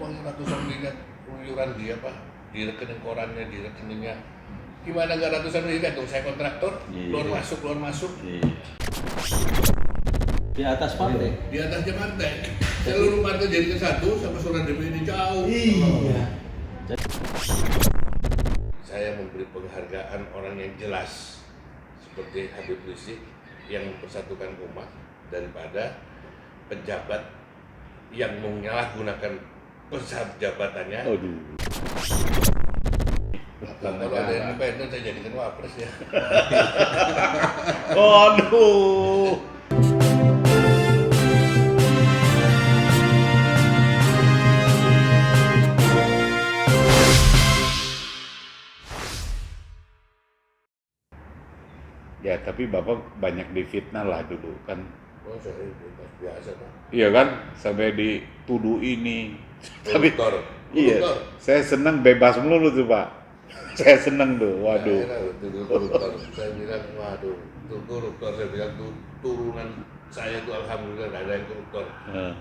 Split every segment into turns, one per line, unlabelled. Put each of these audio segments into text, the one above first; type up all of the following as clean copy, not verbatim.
uangnya ratusan miliar keluyuran dia Pak, di rekening korannya, di rekeningnya. Gimana nggak ratusan miliar dong, saya kontraktor, keluar masuk.
Di atas partai?
Di atasnya partai. Seluruh partai jadi satu sama surat DPD jauh.
Iya.
Saya memberi penghargaan orang yang jelas seperti Habib Rizik yang mempersatukan umat daripada pejabat yang menyalahgunakan jabatannya. Kalau ada independen saya jadikan wapres ya.
Waduh.
Ya, tapi Bapak banyak difitnah lah dulu kan.
Oh, saya biasa Pak.
Iya kan, sampai dituduh ini. Tapi
Koruptor.
iya, saya senang bebas melulu tuh Pak. Saya senang tuh, waduh.
Koruptor. Saya bilang, waduh, itu koruptor. Saya bilang, tuh turunan saya itu alhamdulillah nggak ada yang koruptor.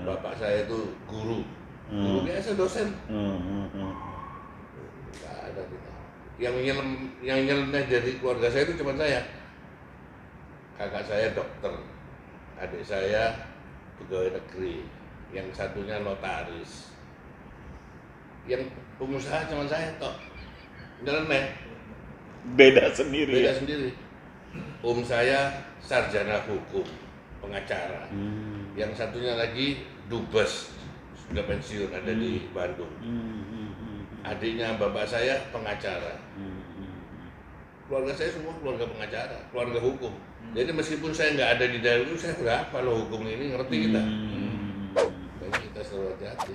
Bapak saya itu guru biasa, dosen. Nggak ada kita. Yang nyeleneh dari keluarga saya itu cuma saya. Kakak saya dokter, adik saya pegawai negeri, yang satunya notaris, yang pengusaha cuma saya toh, nyeleneh.
Beda sendiri.
Beda sendiri. Om saya sarjana hukum, pengacara. Yang satunya lagi dubes, sudah pensiun, ada di Bandung. Adiknya bapak saya pengacara. Keluarga saya semua keluarga pengacara, keluarga hukum. Jadi meskipun saya nggak ada di dalam itu, saya berapa loh hukum ini, ngerti kita. Jadi kita selalu hati-hati.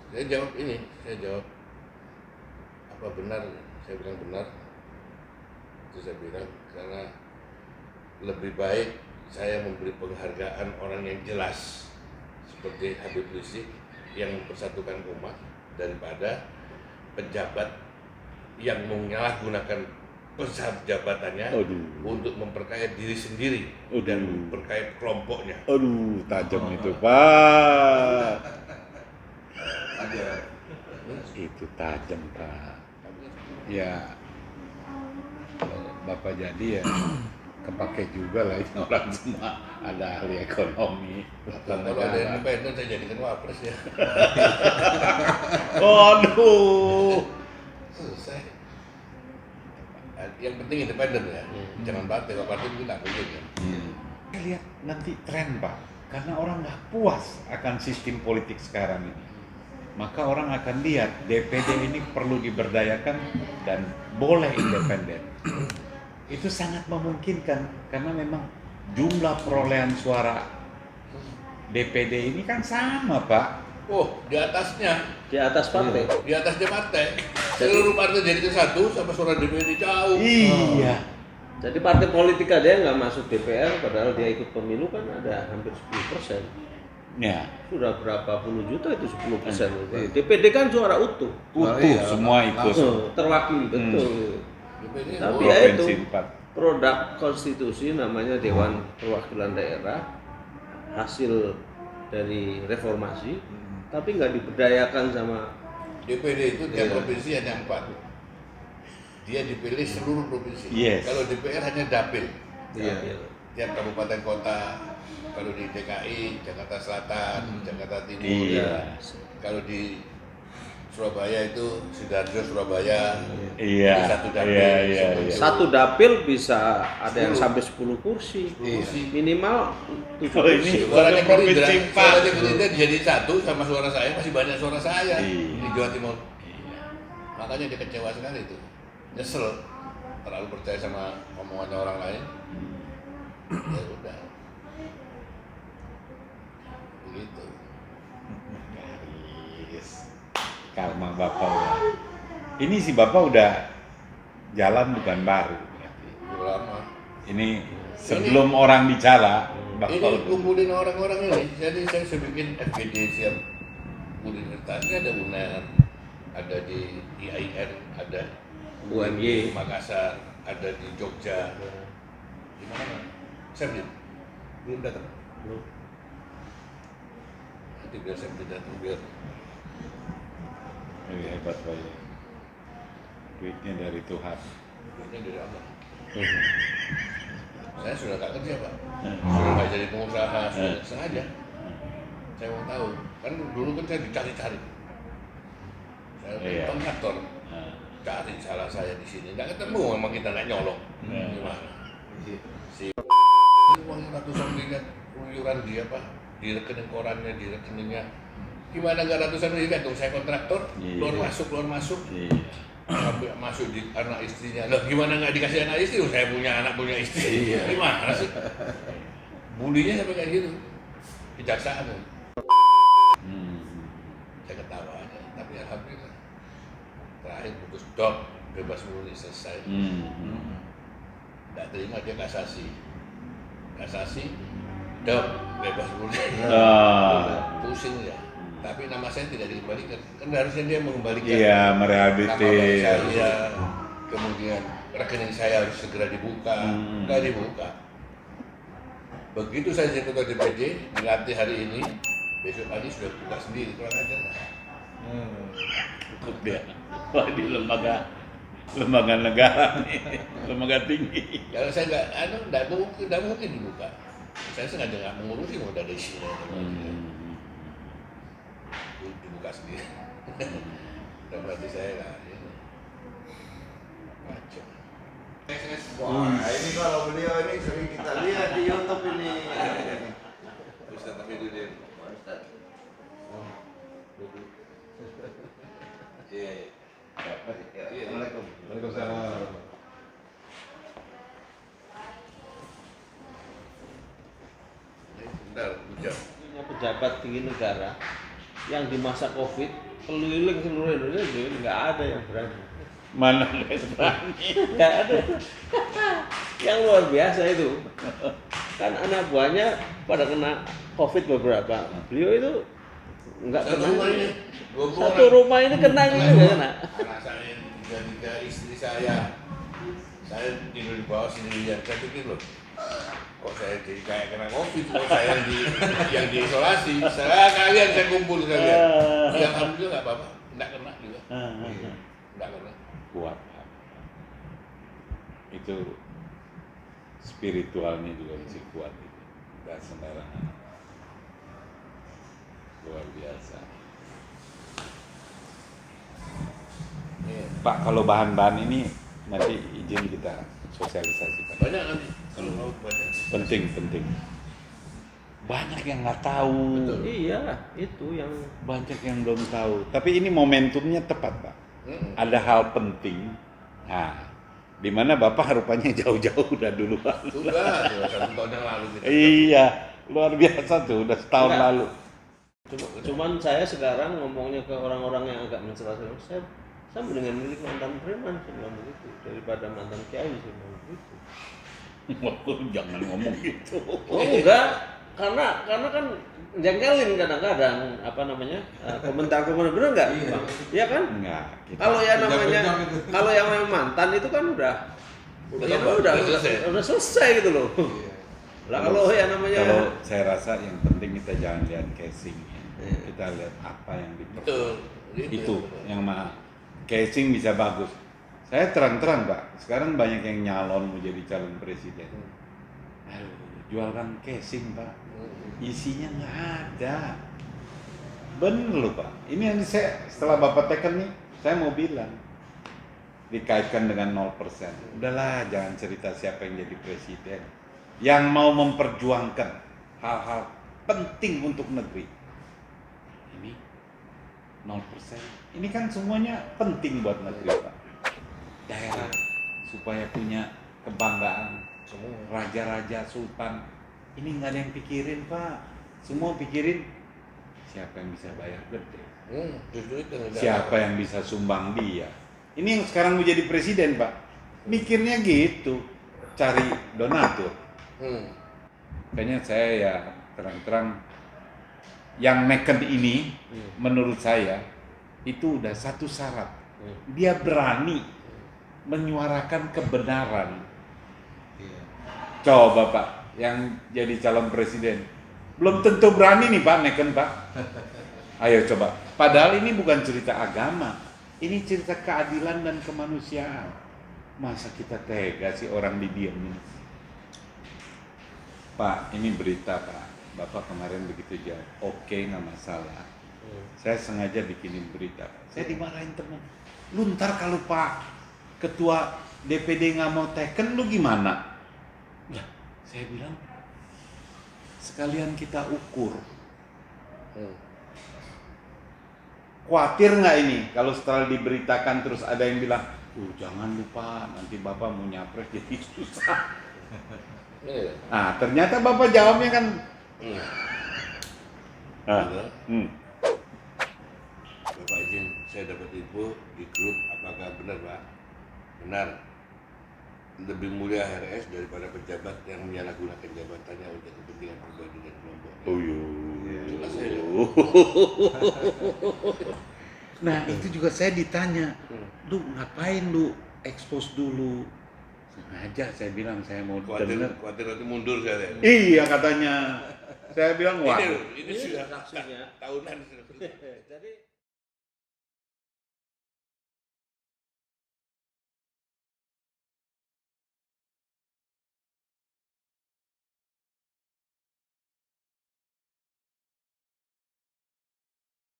Saya jawab apa benar? Saya bilang benar. Itu saya bilang karena lebih baik saya memberi penghargaan orang yang jelas seperti Habib Rizik yang mempersatukan umat daripada pejabat yang menyalahgunakan jabatannya untuk memperkaya diri sendiri dan memperkaya kelompoknya.
Aduh, tajam itu Pak. Itu tajam Pak. Ya, Bapak jadi ya kepake juga lah itu orang semua ada ahli ekonomi.
Kalau ada independen saya jadikan wapres ya.
Waduh.
Selesai. Yang penting independen ya, jangan partai. Kalau partai itu nggak mungkin ya.
Saya lihat nanti tren Pak, karena orang nggak puas akan sistem politik sekarang ini. Maka orang akan lihat DPD ini perlu diberdayakan dan boleh independen. Itu sangat memungkinkan karena memang jumlah perolehan suara DPD ini kan sama Pak.
Oh, di atasnya.
Di atas partai?
Di atasnya partai. Seluruh partai jadi satu sama suara DPD jauh.
Iya.
Jadi partai politik aja yang nggak masuk DPR, padahal dia ikut pemilu kan ada hampir 10%.
Ya.
Sudah berapa puluh juta itu 10%. DPD kan suara utuh.
Semua ikut.
Terwakili, betul. Tapi ya itu produk konstitusi namanya Dewan Perwakilan Daerah, hasil dari reformasi, tapi nggak diberdayakan sama
DPD itu tiap provinsi hanya 4. Dia dipilih seluruh provinsi. Kalau DPR hanya dapil. Tiap kabupaten kota. Kalau di DKI, Jakarta Selatan, Jakarta Timur. Kalau di Surabaya itu Sidoarjo Surabaya. Satu dapil.
Satu dapil bisa ada yang sampai 10 kursi. Minimal 7 kursi.
Suaranya Gerindra jadi satu sama suara saya, masih banyak suara saya di Jawa Timur. Makanya dia kecewa sekali itu. Nyesel terlalu percaya sama omongannya orang lain. Ya udah. Begitu.
Karma Bapak udah. Ini si Bapak udah jalan bukan baru.
Lama.
Ini sebelum orang bicara, Bapak
ini kumpulin orang-orang ini. Jadi saya bikin FGD siap universitas. Ini ada UNER, ada di IAIN, ada
UMY,
Makassar, ada di Jogja. Di mana? Saya belum datang.
Belum.
Nanti biar saya beli datang biar
Hebat Pak ya. Duitnya dari Tuhan.
duitnya dari Allah. Saya sudah nggak kerja Pak, sudah nggak jadi pengusaha, sudah sengaja. Saya mau tahu, kan dulu kan saya dicari-cari. Saya kontraktor, cari salah saya di sini, nggak ketemu, memang kita nggak nyolong. Gimana? Si uangnya ratusan miliar, keluyuran dia Pak, di rekening korannya, di rekeningnya. Gimana nggak ratusan miliar? Tuh saya kontraktor, keluar masuk. Sampai masuk di anak istrinya. Loh gimana nggak dikasih anak istri? Saya punya anak, punya istri. Gimana sih? Bulinya sampai kayak gitu. Kejaksaan. Saya ketawa aja. Tapi alhamdulillah. Terakhir putus dok, bebas murni selesai. Nggak terima dia kasasi. Kasasi, dok, bebas murni. Pusing ya. Tapi nama saya tidak dikembalikan, kan harusnya dia mengembalikan.
Iya, merehabilitasi.
Nama saya, kemudian rekening saya harus segera dibuka, nggak dibuka. Begitu saya jadi ketua DPD, dilatih hari ini, besok pagi sudah buka sendiri, kurang ajar lah.
Cukup dia. Wah, di lembaga negara nih, lembaga tinggi.
Kalau saya nggak mungkin dibuka. Saya sengaja nggak mengurusi, mau ada isinya. Dibuka sendiri. Dan berarti saya nggak ini macam.
Wah, ini kalau beliau ini sering kita lihat di YouTube ini.
Ustaz tapi duduk.
Ustaz.
Iya.
Assalamualaikum.
Waalaikumsalam.
Bentar, hujan.
Punya pejabat tinggi negara yang di masa Covid keliling seluruh Indonesia nggak ada yang berani.
Mana berani?
Nggak ada. Yang luar biasa itu. Kan anak buahnya pada kena Covid beberapa. Beliau itu nggak
Satu
kena.
rumah ini, 20
Satu
orang.
rumah ini kena gitu nggak kena.
Anak saya tiga istri saya tidur di bawah sendirian. Saya pikir loh, kok saya jadi kayak kena Covid, kok saya yang diisolasi. Kalian saya kumpul sekalian. Yang alhamdulillah nggak apa-apa, nggak kena juga. Nggak kena.
Kuat. Itu spiritualnya juga masih kuat itu. Gak sembarangan. Luar biasa.
Iya.
Pak, kalau bahan-bahan ini nanti izin kita sosialisasikan.
Banyak nanti kalau mau banyak.
Penting. Banyak yang nggak tahu.
Betul.
Iya, itu yang
Banyak yang belum tahu. Tapi ini momentumnya tepat, Pak. Ada hal penting. Nah, di mana Bapak rupanya jauh-jauh udah dulu.
Sudah 1 tahun yang lalu gitu.
Iya, luar biasa tuh, udah setahun
Enggak.
lalu.
Cuman saya sekarang ngomongnya ke orang-orang yang agak mencelah, saya mendingan milik mantan preman, saya bilang begitu, daripada mantan kiai, saya bilang begitu.
Jangan ngomong gitu.
Oh enggak, karena kan jengkelin kadang-kadang apa namanya komentar-komentar, bener nggak? Iya kan?
Enggak. Kita,
Kalau yang namanya kalau yang namanya mantan itu kan udah selesai gitu loh. Lah kalau yang namanya
kalau saya rasa yang penting kita jangan lihat casing, kita lihat apa yang
Betul.
itu yang mah casing bisa bagus. Saya terang-terang Pak, sekarang banyak yang nyalon mau jadi calon presiden. Aduh, jualkan casing Pak, isinya nggak ada. Bener loh Pak, ini yang saya setelah Bapak teken nih, saya mau bilang dikaitkan dengan 0%. Udahlah, jangan cerita siapa yang jadi presiden. Yang mau memperjuangkan hal-hal penting untuk negeri. Ini 0%. Ini kan semuanya penting buat negeri Pak. Daerah supaya punya kebanggaan, semua raja-raja, sultan. Ini nggak ada yang pikirin Pak. Semua pikirin siapa yang bisa bayar gede.
Justru itu
Siapa yang bisa sumbang dia. Ini yang sekarang mau jadi presiden Pak. Mikirnya gitu. Cari donatur. Kayaknya saya ya terang-terang yang neken ini menurut saya itu udah satu syarat. Dia berani menyuarakan kebenaran. Coba Pak yang jadi calon presiden Belum tentu berani nih Pak neken Pak. Ayo coba. Padahal ini bukan cerita agama. Ini cerita keadilan dan kemanusiaan. Masa kita tega sih orang didiemin? Pak, ini berita Pak. Bapak kemarin begitu jawab. Oke, nggak masalah. Saya sengaja bikinin berita. Saya dimarahin teman. Lu ntar kalau Pak Ketua DPD nggak mau teken, lu gimana? Lah, saya bilang sekalian kita ukur. Khawatir nggak ini kalau setelah diberitakan terus ada yang bilang, jangan lupa nanti Bapak mau nyapres jadi susah. Nah, ternyata Bapak jawabnya kan.
Bapak izin, saya dapat info di grup, apakah benar Pak? Benar. Lebih mulia HRS daripada pejabat yang menyalahgunakan jabatannya untuk kepentingan pribadi dan kelompok.
Oh iya.
Jelas saya.
Nah itu juga saya ditanya, lu ngapain lu expose dulu? Sengaja saya bilang saya mau dengar.
Khawatir nanti mundur saya.
Iya katanya. Saya bilang wah.
Ini sudah
saksinya.
tahunan.
Jadi